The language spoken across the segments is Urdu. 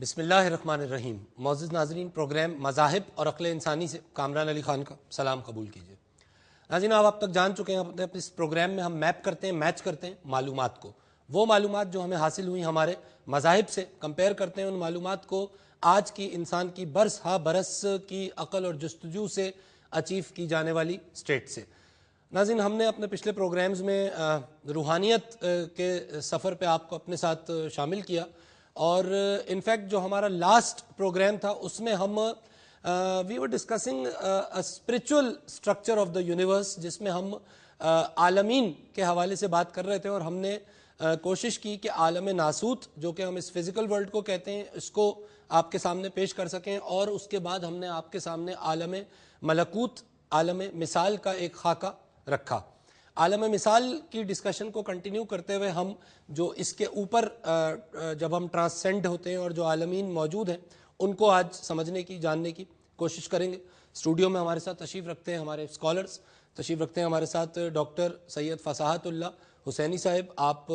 بسم اللہ الرحمن الرحیم. معزز ناظرین، پروگرام مذاہب اور عقل انسانی سے کامران علی خان کا سلام قبول کیجیے. ناظرین، آپ اب تک جان چکے ہیں اپنے اس پروگرام میں ہم میپ کرتے ہیں، میچ کرتے ہیں معلومات کو. وہ معلومات جو ہمیں حاصل ہوئی ہمارے مذاہب سے کمپیئر کرتے ہیں ان معلومات کو آج کی انسان کی برس ہا برس کی عقل اور جستجو سے اچیو کی جانے والی اسٹیٹ سے. ناظرین، ہم نے اپنے پچھلے پروگرامز میں روحانیت کے سفر پہ آپ کو اپنے ساتھ شامل کیا، اور انفیکٹ جو ہمارا لاسٹ پروگرام تھا اس میں ہم we were discussing spiritual structure of the universe, جس میں ہم عالمین کے حوالے سے بات کر رہے تھے، اور ہم نے کوشش کی کہ عالم ناسوت جو کہ ہم اس فزیکل ورلڈ کو کہتے ہیں اس کو آپ کے سامنے پیش کر سکیں، اور اس کے بعد ہم نے آپ کے سامنے عالم ملکوت، عالم مثال کا ایک خاکہ رکھا. عالم مثال کی ڈسکشن کو کنٹینیو کرتے ہوئے ہم جو اس کے اوپر جب ہم ٹرانسسینڈ ہوتے ہیں اور جو عالمین موجود ہیں ان کو آج سمجھنے کی، جاننے کی کوشش کریں گے. اسٹوڈیو میں ہمارے ساتھ تشریف رکھتے ہیں ہمارے اسکالرز، تشریف رکھتے ہیں ہمارے ساتھ ڈاکٹر سید فصاحت اللہ حسینی صاحب. آپ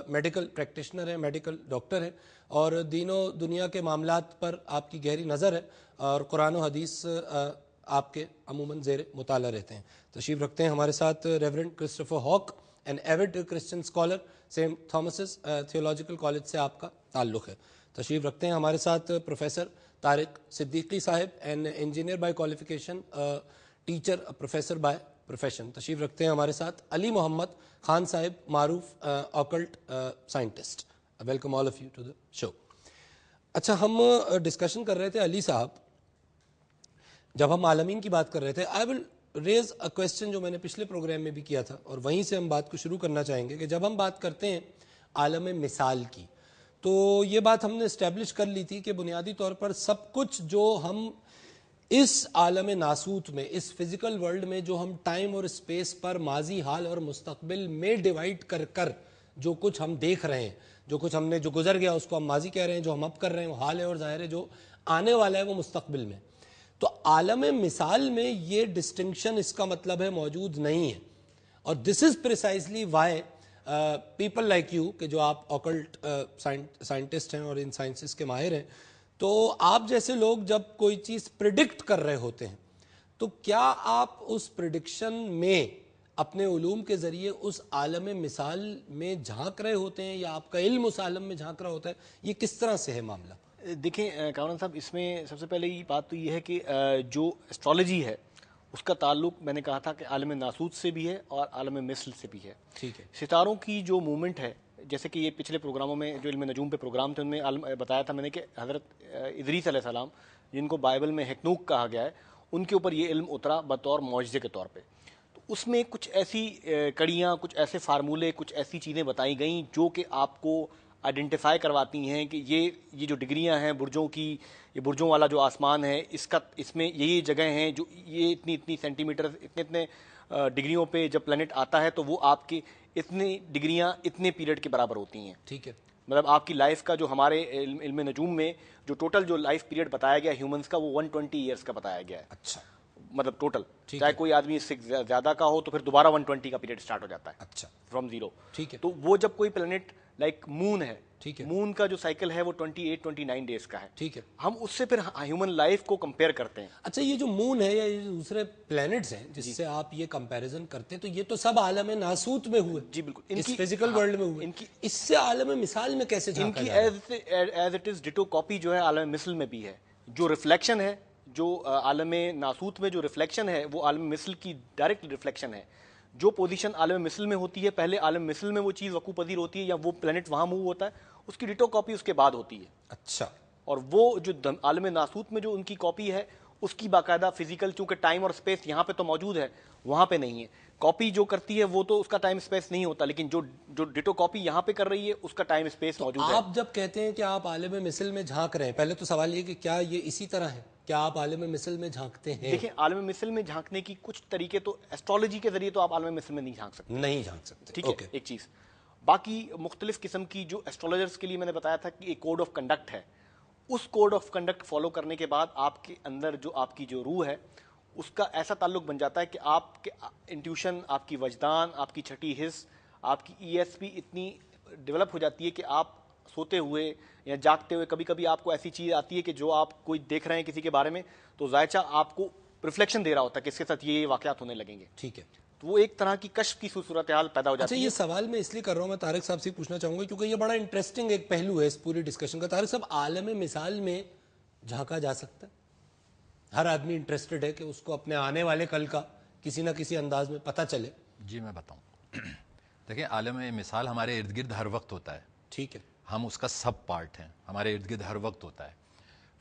میڈیکل پریکٹیشنر ہیں، میڈیکل ڈاکٹر ہیں، اور دین و دنیا کے معاملات پر آپ کی گہری نظر ہے، اور قرآن و حدیث آپ کے عموماً زیر مطالعہ رہتے ہیں. تشریف رکھتے ہیں ہمارے ساتھ reverend Christopher Hawk, an avid Christian scholar, Saint Thomas's Theological College سے آپ کا تعلق ہے. تشریف رکھتے ہیں ہمارے ساتھ پروفیسر طارق صدیقی صاحب، an engineer by qualification, teacher, professor by profession. تشریف رکھتے ہیں ہمارے ساتھ علی محمد خان صاحب، معروف occult scientist. Welcome all of you to the show. اچھا، ہم ڈسکشن کر رہے تھے علی صاحب، جب ہم عالمین کی بات کر رہے تھے. آئی ول ریز اے کویسچن جو میں نے پچھلے پروگرام میں بھی کیا تھا، اور وہیں سے ہم بات کو شروع کرنا چاہیں گے کہ جب ہم بات کرتے ہیں عالم مثال کی، تو یہ بات ہم نے اسٹیبلش کر لی تھی کہ بنیادی طور پر سب کچھ جو ہم اس عالم ناسوت میں، اس فزیکل ورلڈ میں، جو ہم ٹائم اور اسپیس پر ماضی، حال اور مستقبل میں ڈیوائڈ کر کر جو کچھ ہم دیکھ رہے ہیں، جو کچھ ہم نے جو گزر گیا اس کو ہم ماضی کہہ رہے ہیں، جو ہم اب کر رہے ہیں وہ حال ہے، اور ظاہر ہے جو آنے والا ہے وہ مستقبل میں. تو عالم مثال میں یہ ڈسٹنکشن، اس کا مطلب ہے موجود نہیں ہے. اور this is precisely why people like you, کہ جو آپ آکلٹ سائنٹسٹ ہیں اور ان سائنسز کے ماہر ہیں، تو آپ جیسے لوگ جب کوئی چیز پریڈکٹ کر رہے ہوتے ہیں تو کیا آپ اس پریڈکشن میں اپنے علوم کے ذریعے اس عالم مثال میں جھانک رہے ہوتے ہیں، یا آپ کا علم اس عالم میں جھانک رہا ہوتا ہے؟ یہ کس طرح سے ہے معاملہ؟ دیکھیں کامران صاحب، اس میں سب سے پہلے یہ بات تو یہ ہے کہ جو اسٹرالوجی ہے اس کا تعلق میں نے کہا تھا کہ عالم ناسوت سے بھی ہے اور عالم مثل سے بھی ہے. ٹھیک ہے. ستاروں کی جو موومنٹ ہے، جیسے کہ یہ پچھلے پروگراموں میں جو علم نجوم پہ پروگرام تھے ان میں بتایا تھا میں نے کہ حضرت ادریس علیہ السلام، جن کو بائبل میں ہکنوک کہا گیا ہے، ان کے اوپر یہ علم اترا بطور معجزے کے طور پہ. تو اس میں کچھ ایسی کڑیاں، کچھ ایسے فارمولے، کچھ ایسی چیزیں بتائی گئیں جو کہ آپ کو آئیڈینٹیفائی کرواتی ہیں کہ یہ جو ڈگریاں ہیں برجوں کی، یہ برجوں والا جو آسمان ہے، اس میں یہ جگہیں ہیں جو یہ اتنی سینٹی میٹر، اتنے ڈگریوں پہ جب پلانٹ آتا ہے تو وہ آپ کی اتنی ڈگریاں اتنے پیریڈ کے برابر ہوتی ہیں. ٹھیک ہے. مطلب آپ کی لائف کا جو ہمارے علم نجوم میں جو ٹوٹل جو لائف پیریڈ بتایا گیا ہیومنس کا، وہ 120 ایئرس کا بتایا گیا ہے. اچھا. مطلب ٹوٹل، چاہے کوئی آدمی اس سے زیادہ کا ہو تو پھر دوبارہ 120 کا پیریڈ سٹارٹ ہو جاتا ہے. اچھا. From zero. ٹھیک ہے. تو وہ جب کوئی پلانٹ لائک مون ہے، ٹھیک ہے، مون کا جو سائیکل ہے وہ 28-29 ڈیز کا ہے. ٹھیک ہے. ہم اس سے پھر ہیومن لائف کو کمپیئر کرتے ہیں. اچھا، یہ جو مون ہے یا یہ دوسرے پلینٹس ہیں جس سے آپ یہ کمپیریزن کرتے ہیں، تو یہ تو سب عالم ناسوت میں ہوئے. جی بالکل. اس فزیکل ورلڈ میں ہوئے. اس سے عالم مثال میں کیسے جھانکا ان جائے؟ کی as it is ditto copy جو ہے عالم مثل میں بھی ہے. جو ریفلیکشن ہے، جو عالم ناسوت میں جو ریفلیکشن ہے، وہ عالم مثل کی ڈائریکٹ ریفلیکشن ہے. جو پوزیشن عالم مثل میں ہوتی ہے، پہلے عالم مثل میں وہ چیز وقوع پذیر ہوتی ہے یا وہ پلانٹ وہاں موو ہوتا ہے، اس کی ڈٹو کاپی اس کے بعد ہوتی ہے. اچھا. اور وہ جو عالم ناسوت میں جو ان کی کاپی ہے، اس کی باقاعدہ فزیکل، چونکہ ٹائم اور اسپیس یہاں پہ تو موجود ہے، وہاں پہ نہیں ہے. کاپی جو کرتی ہے وہ تو اس کا ٹائم اسپیس نہیں ہوتا، لیکن جو ڈٹو کاپی یہاں پہ کر رہی ہے اس کا ٹائم اسپیس موجود ہے. آپ جب کہتے ہیں کہ آپ عالم مثل میں جھانک رہے ہیں، پہلے تو سوال یہ کہ کیا یہ اسی طرح ہے؟ کیا آپ عالم مثل میں جھانکتے ہیں؟ دیکھیں، عالم مثل میں جھانکنے کی کچھ طریقے تو ایسٹرالوجی کے ذریعے تو آپ عالم مثل میں نہیں جھانک سکتے. نہیں جھانک سکتے. ٹھیک ہے. ایک چیز باقی مختلف قسم کی جو ایسٹرولوجرز کے لیے میں نے بتایا تھا کہ ایک کوڈ آف کنڈکٹ ہے، اس کوڈ آف کنڈکٹ فالو کرنے کے بعد آپ کے اندر جو آپ کی جو روح ہے اس کا ایسا تعلق بن جاتا ہے کہ آپ کے انٹیوشن، آپ کی وجدان، آپ کی چھٹی حس، آپ کی ای ایس پی اتنی ڈیولپ ہو جاتی ہے کہ آپ سوتے ہوئے یا جاگتے ہوئے کبھی کبھی آپ کو ایسی چیز آتی ہے کہ جو آپ کوئی دیکھ رہے ہیں کسی کے بارے میں تو زائچہ آپ کو ریفلیکشن دے رہا ہوتا ہے کہ اس کے ساتھ یہ واقعات ہونے لگیں گے. ٹھیک ہے. تو وہ ایک طرح کی کشف کی صورتحال پیدا ہو اچھا جاتی ہے. یہ سوال میں اس لیے کر رہا ہوں, میں طارق صاحب سے پوچھنا چاہوں گا کیونکہ یہ بڑا انٹرسٹنگ ایک پہلو ہے اس پوری ڈسکشن کا. طارق صاحب, عالم مثال میں جھانکا جا سکتا ہے؟ ہر آدمی انٹرسٹڈ ہے کہ اس کو اپنے آنے والے کل کا کسی نہ کسی انداز میں پتہ چلے. جی میں بتاؤں. دیکھیں عالم مثال ہمارے ارد گرد ہر وقت ہوتا ہے. ٹھیک ہے. ہم اس کا سب پارٹ ہیں, ہمارے ارد گرد ہر وقت ہوتا ہے.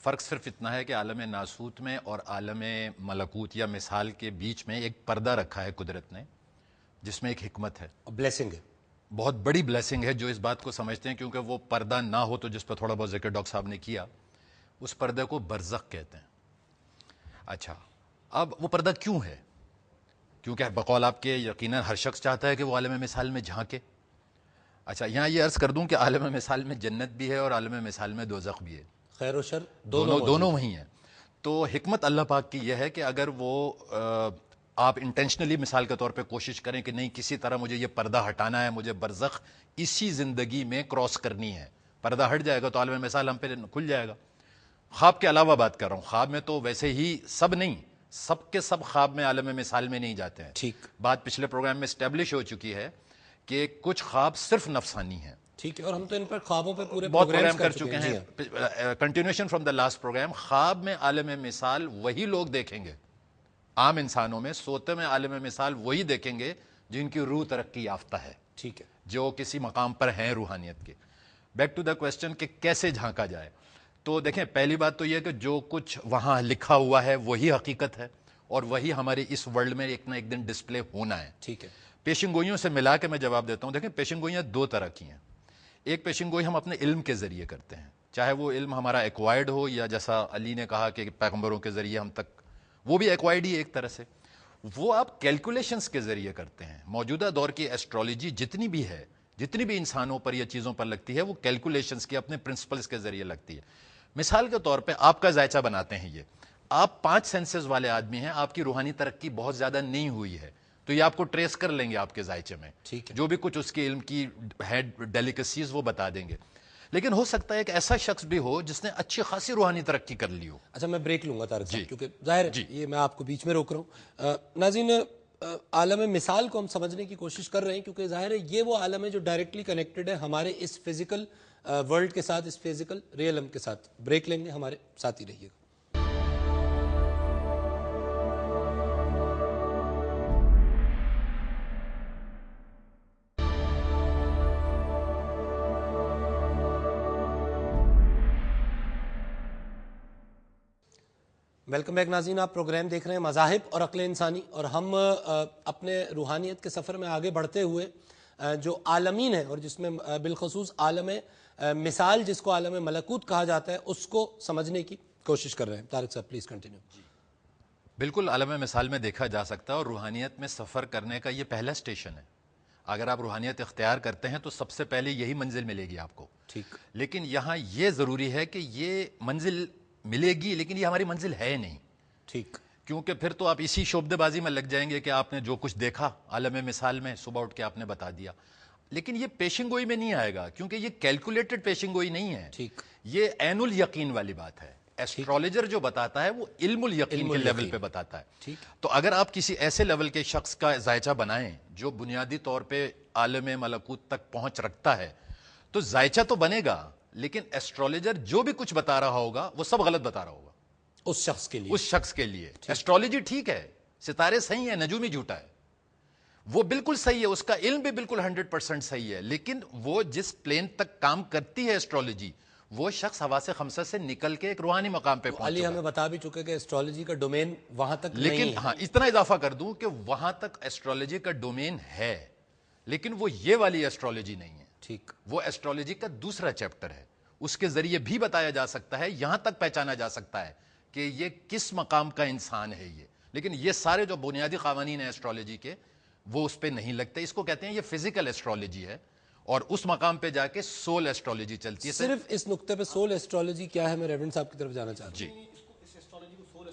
فرق صرف اتنا ہے کہ عالم ناسوت میں اور عالم ملکوت یا مثال کے بیچ میں ایک پردہ رکھا ہے قدرت نے, جس میں ایک حکمت ہے, بلیسنگ ہے, بہت بڑی بلیسنگ ہے. جو اس بات کو سمجھتے ہیں, کیونکہ وہ پردہ نہ ہو تو جس پر تھوڑا بہت ذکر ڈاکٹر صاحب نے کیا, اس پردے کو برزخ کہتے ہیں. اچھا, اب وہ پردہ کیوں ہے؟ کیونکہ بقول آپ کے یقیناً ہر شخص چاہتا ہے کہ وہ عالم مثال میں جھانکے. اچھا, یہاں یہ عرض کر دوں کہ عالم مثال میں جنت بھی ہے اور عالم مثال میں دوزخ بھی ہے. خیر و شر دونوں وہی ہیں. تو حکمت اللہ پاک کی یہ ہے کہ اگر وہ آپ انٹینشنلی مثال کے طور پہ کوشش کریں کہ نہیں کسی طرح مجھے یہ پردہ ہٹانا ہے, مجھے برزخ اسی زندگی میں کراس کرنی ہے, پردہ ہٹ جائے گا تو عالم مثال ہم پہ کھل جائے گا. خواب کے علاوہ بات کر رہا ہوں, خواب میں تو ویسے ہی سب نہیں, سب کے سب خواب میں عالم مثال میں نہیں جاتے ہیں. ٹھیک. بات پچھلے پروگرام میں اسٹیبلش ہو چکی ہے کہ کچھ خواب صرف نفسانی ہیں. ٹھیک ہے, اور ہم تو ان پر خوابوں پہ پورے بہت پروگرام کر چکے ہیں. Continuation from the last program. خواب میں عالم مثال وہی لوگ دیکھیں گے, عام انسانوں میں سوتے میں عالم مثال وہی دیکھیں گے جن کی روح ترقی یافتہ ہے, ٹھیک ہے, جو کسی مقام پر ہیں روحانیت کے. بیک ٹو دا کوشچن کہ کیسے جھانکا جائے. تو دیکھیں پہلی بات تو یہ کہ جو کچھ وہاں لکھا ہوا ہے وہی حقیقت ہے, اور وہی ہمارے اس ورلڈ میں ایک نہ ایک دن ڈسپلے ہونا ہے. ٹھیک ہے. پیشن گوئیوں سے ملا کے میں جواب دیتا ہوں. دیکھیں پیشن گوئیاں دو طرح کی ہیں. ایک پیشن گوئی ہم اپنے علم کے ذریعے کرتے ہیں, چاہے وہ علم ہمارا ایکوائرڈ ہو یا جیسا علی نے کہا کہ پیغمبروں کے ذریعے ہم تک, وہ بھی ایکوائرڈ ہی ایک طرح سے. وہ آپ کیلکولیشنز کے ذریعے کرتے ہیں. موجودہ دور کی ایسٹرولوجی جتنی بھی ہے, جتنی بھی انسانوں پر یا چیزوں پر لگتی ہے, وہ کیلکولیشنز کے اپنے پرنسپلز کے ذریعے لگتی ہے. مثال کے طور پہ آپ کا ذائچہ بناتے ہیں یہ, آپ 5 سینسز والے آدمی ہیں, آپ کی روحانی ترقی بہت زیادہ نہیں ہوئی ہے, تو یہ آپ کو ٹریس کر لیں گے آپ کے ذائچے میں, جو بھی کچھ اس کے علم کی ہے ڈیلیکسیز وہ بتا دیں گے. لیکن ہو سکتا ہے ایک ایسا شخص بھی ہو جس نے اچھی خاصی روحانی ترقی کر لی ہو. اچھا میں بریک لوں گا طارق صاحب, کیونکہ ظاہر ہے یہ میں آپ کو بیچ میں روک رہا ہوں. ناظرین, عالم مثال کو ہم سمجھنے کی کوشش کر رہے ہیں کیونکہ ظاہر ہے یہ وہ عالم ہے جو ڈائریکٹلی کنیکٹڈ ہے ہمارے اس فزیکل ورلڈ کے ساتھ, اس فزیکل ریئلم کے ساتھ. بریک لیں گے, ہمارے ساتھ ہی رہیے گا. ویلکم بیک ناظرین, آپ پروگرام دیکھ رہے ہیں مذاہب اور عقل انسانی, اور ہم اپنے روحانیت کے سفر میں آگے بڑھتے ہوئے جو عالمین ہیں, اور جس میں بالخصوص عالم مثال جس کو عالم ملکوت کہا جاتا ہے, اس کو سمجھنے کی کوشش کر رہے ہیں. طارق صاحب پلیز کنٹینیو. بالکل عالم مثال میں دیکھا جا سکتا ہے, اور روحانیت میں سفر کرنے کا یہ پہلا اسٹیشن ہے. اگر آپ روحانیت اختیار کرتے ہیں تو سب سے پہلے یہی منزل ملے گی آپ کو. ٹھیک. لیکن یہاں یہ ضروری ہے کہ یہ منزل ملے گی, لیکن یہ ہماری منزل ہے نہیں. ٹھیک. کیونکہ پھر تو آپ اسی شعبدے بازی میں لگ جائیں گے کہ آپ نے جو کچھ دیکھا عالم مثال میں صبح اٹھ کے آپ نے بتا دیا. لیکن یہ پیشن گوئی میں نہیں آئے گا, کیونکہ یہ کیلکولیٹڈ پیشن گوئی نہیں ہے. ٹھیک. یہ عین الیقین والی بات ہے. ایسٹرولوجر جو بتاتا ہے وہ علم الیقین کے لیول پہ بتاتا ہے. ٹھیک. تو اگر آپ کسی ایسے لیول کے شخص کا ذائچہ بنائیں جو بنیادی طور پہ عالم ملکوت تک پہنچ رکھتا ہے, تو ذائچہ تو بنے گا, لیکن ایسٹرولوجر جو بھی کچھ بتا رہا ہوگا وہ سب غلط بتا رہا ہوگا اس شخص کے لیے. اس شخص کے لیے. ایسٹرولوجی ٹھیک ہے, ستارے صحیح ہیں, نجوم ہی جھوٹا ہے, وہ بالکل صحیح ہے, اس کا علم بھی بالکل 100% صحیح ہے, لیکن وہ جس پلین تک کام کرتی ہے ایسٹرولوجی, وہ شخص حواس خمسہ سے نکل کے ایک روحانی مقام پہ پہنچ علی ہمیں بتا بھی چکے کہ ایسٹرولوجی کا ڈومین وہاں تک نہیں ہے. لیکن ہاں اتنا اضافہ کر دوں کہ وہاں تک ایسٹرولوجی کا ڈومین ہے, لیکن وہ یہ والی ایسٹرولوجی نہیں ہے. ٹھیک. وہ ایسٹرولوجی کا دوسرا چیپٹر ہے. اس کے ذریعے بھی بتایا جا سکتا ہے, یہاں تک پہچانا جا سکتا ہے کہ یہ کس مقام کا انسان ہے یہ. لیکن یہ سارے جو بنیادی قوانین ہیں ایسٹرولوجی کے, وہ اس پہ نہیں لگتے. اس کو کہتے ہیں یہ فزیکل ایسٹرولوجی ہے, اور اس مقام پہ جا کے سول ایسٹرولوجی چلتی ہے. صرف اس نقطے پہ سول ایسٹرولوجی کیا ہے, میں ریورنڈ صاحب کی طرف جانا چاہتا ہوں. جی,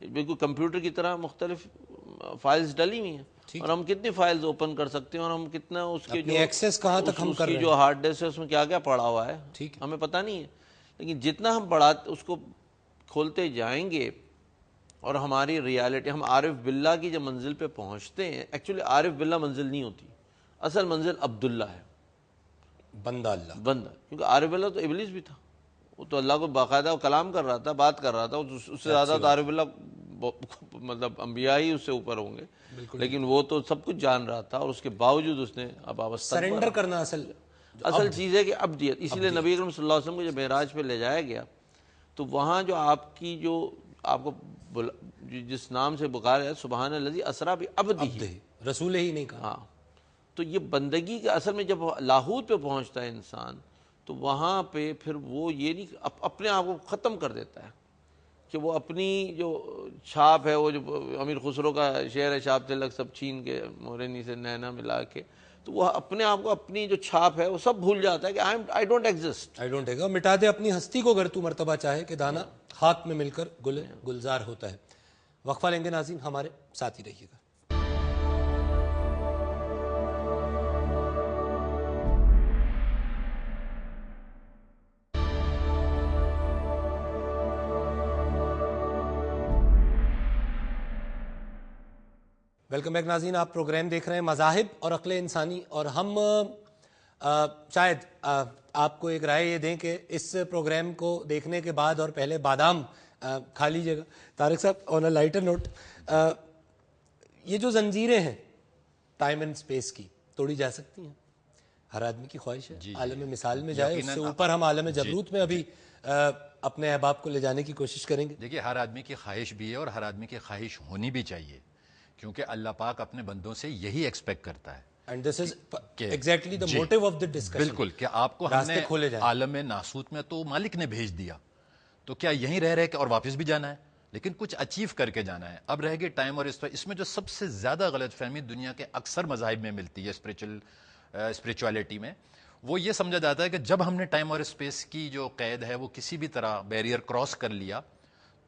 بالکل کمپیوٹر کی طرح مختلف فائلز ڈلی ہوئی ہیں اور ہم کتنی فائلز اوپن کر سکتے ہیں اور ہم کتنا اس کے جو ایکسس کہاں تک ہم کر رہے ہیں، جو ہارڈ ڈسک ہے اس میں کیا کیا پڑا ہوا ہے ٹھیک ہے، ہمیں پتہ نہیں ہے. لیکن جتنا ہم بڑھاتے اس کو کھولتے جائیں گے اور ہماری ریالٹی، ہم عارف باللہ کی جب منزل پہ پہنچتے ہیں، ایکچولی عارف باللہ منزل نہیں ہوتی، اصل منزل عبداللہ ہے، بندہ اللہ. بندہ. کیونکہ عارف باللہ تو ابلیس بھی تھا، وہ تو اللہ کو باقاعدہ کلام کر رہا تھا، بات کر رہا تھا، اس سے زیادہ تو عارف باللہ مطلب انبیاء ہی اس سے اوپر ہوں گے، لیکن وہ تو سب کچھ جان رہا تھا اور اس کے باوجود اس نے اب سرنڈر کرنا اصل چیز ہے کہ ابدیت. اسی لیے نبی اکرم صلی اللہ علیہ وسلم کو جب معراج پہ لے جایا گیا تو وہاں جو آپ کی جو آپ کو جس نام سے پکارا ہے سبحان الذی اسریٰ بعبدہ، رسول ہی نہیں کہا. ہاں، تو یہ بندگی کا اصل میں جب لاہوت پہ پہنچتا ہے انسان تو وہاں پہ پھر وہ یہ نہیں اپنے آپ کو ختم کر دیتا ہے کہ وہ اپنی جو چھاپ ہے، وہ جو امیر خسرو کا شعر ہے چھاپ تلک سب چھین کے مورنی سے نینا ملا کے، تو وہ اپنے آپ کو اپنی جو چھاپ ہے وہ سب بھول جاتا ہے کہ I don't exist. I don't exist. مٹا دے اپنی ہستی کو اگر تو مرتبہ چاہے کہ دانا خاک میں مل کر گلزار ہوتا ہے. وقفہ لیں گے ناظرین، ہمارے ساتھ ہی رہیے گا. ویلکم بیک ناظرین، آپ پروگرام دیکھ رہے ہیں مذاہب اور عقل انسانی، اور ہم شاید آپ کو ایک رائے یہ دیں کہ اس پروگرام کو دیکھنے کے بعد اور پہلے بادام کھا لیجیے گا. طارق صاحب، آن اے لائٹر نوٹ، یہ جو زنجیریں ہیں ٹائم اینڈ اسپیس کی توڑی جا سکتی ہیں؟ ہر آدمی کی خواہش ہے عالم مثال میں جائے، اس سے اوپر ہم عالم جبروت میں ابھی اپنے احباب کو لے جانے کی کوشش کریں گے. دیکھیے، ہر آدمی کی خواہش بھی ہے اور ہر آدمی کی خواہش ہونی بھی چاہیے، کیونکہ اللہ پاک اپنے بندوں سے یہی ایکسپیکٹ کرتا ہے. And this is exactly the motive of the discussion. بالکل، کہ آپ کو ہم نے عالم ناسوت میں تو مالک نے بھیج دیا، تو کیا یہیں رہ کے اور واپس بھی جانا ہے؟ لیکن کچھ اچیو کر کے جانا ہے. اب رہ گئی ٹائم اور اس میں جو سب سے زیادہ غلط فہمی دنیا کے اکثر مذاہب میں ملتی ہے اسپریچولیٹی میں، وہ یہ سمجھا جاتا ہے کہ جب ہم نے ٹائم اور اسپیس کی جو قید ہے وہ کسی بھی طرح بیریئر کراس کر لیا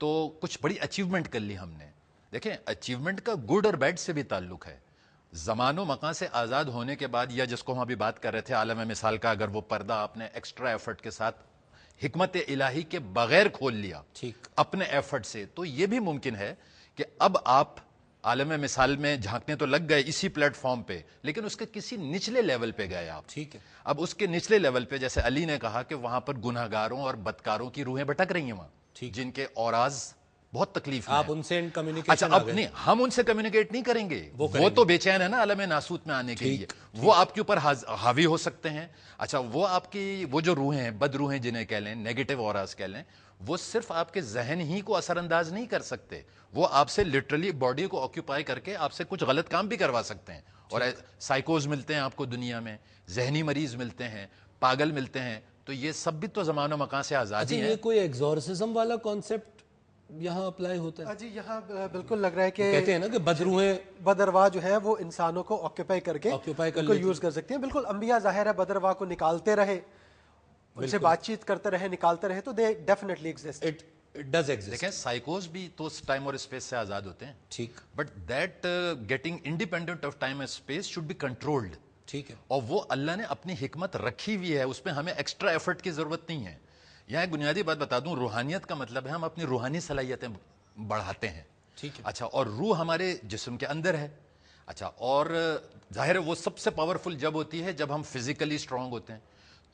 تو کچھ بڑی اچیومنٹ کر لی ہم نے. دیکھیں، اچیومنٹ کا گڈ اور بیڈ سے بھی تعلق ہے. زمان و مکان سے آزاد ہونے کے بعد، یا جس کو ہم ابھی بات کر رہے تھے عالم مثال کا، اگر وہ پردہ آپ نے ایکسٹرا ایفرٹ کے ساتھ حکمت الہی کے بغیر کھول لیا اپنے ایفرٹ سے، تو یہ بھی ممکن ہے کہ اب آپ عالم مثال میں جھانکنے تو لگ گئے اسی پلیٹ فارم پہ، لیکن اس کے کسی نچلے لیول پہ گئے آپ. ٹھیک ہے. اب اس کے نچلے لیول پہ، جیسے علی نے کہا کہ وہاں پر گناہگاروں اور بدکاروں کی روحیں بھٹک رہی ہیں وہاں، جن کے اوراز بہت تکلیف میں. آپ ان سے کمیونیکیشن ہم ان سے کمیونیکیٹ نہیں کریں گے، وہ تو بے چین ہے نا عالم ناسوت میں آنے کے لیے، وہ آپ کے اوپر حاوی ہو سکتے ہیں. اچھا، وہ آپ کی وہ جو روحیں ہیں، بد روحیں جنہیں کہہ لیں، نیگیٹو اوراز کہہ لیں، وہ صرف آپ کے ذہن ہی کو اثر انداز نہیں کر سکتے، وہ آپ سے لٹرلی باڈی کو آکیوپائی کر کے آپ سے کچھ غلط کام بھی کروا سکتے ہیں. اور سائیکوز ملتے ہیں آپ کو دنیا میں، ذہنی مریض ملتے ہیں، پاگل ملتے ہیں، تو یہ سب بھی تو زمان و مکان سے آزادی ہے. یہ کوئی ایگزورسزم والا کانسیپٹ یہاں اپلائی ہوتا ہے؟ جی، یہاں بالکل لگ رہا ہے کہ کہتے ہیں نا کہ بدروہیں بدرواہ جو ہیں وہ انسانوں کو آکیوپائی کر کے یوز کر سکتے ہیں. بالکل، انبیاء ظاہر ہے بدرواہ کو نکالتے رہے، ان سے بات چیت کرتے رہے، نکالتے رہے، تو they definitely exist. It does exist. دیکھیں، سائیکوز بھی تو ٹائم اور اسپیس سے آزاد ہوتے ہیں، ٹھیک، but that getting independent of time and space should be controlled. ٹھیک ہے. اور وہ اللہ نے اپنی حکمت رکھی ہوئی ہے، اس میں ہمیں ایکسٹرا ایفرٹ کی ضرورت نہیں ہے. یہاں ایک بنیادی بات بتا دوں، روحانیت کا مطلب ہے ہم اپنی روحانی صلاحیتیں بڑھاتے ہیں. ٹھیک ہے. اچھا، اور روح ہمارے جسم کے اندر ہے. اچھا، اور ظاہر ہے وہ سب سے پاورفل جب ہوتی ہے جب ہم فزیکلی اسٹرانگ ہوتے ہیں.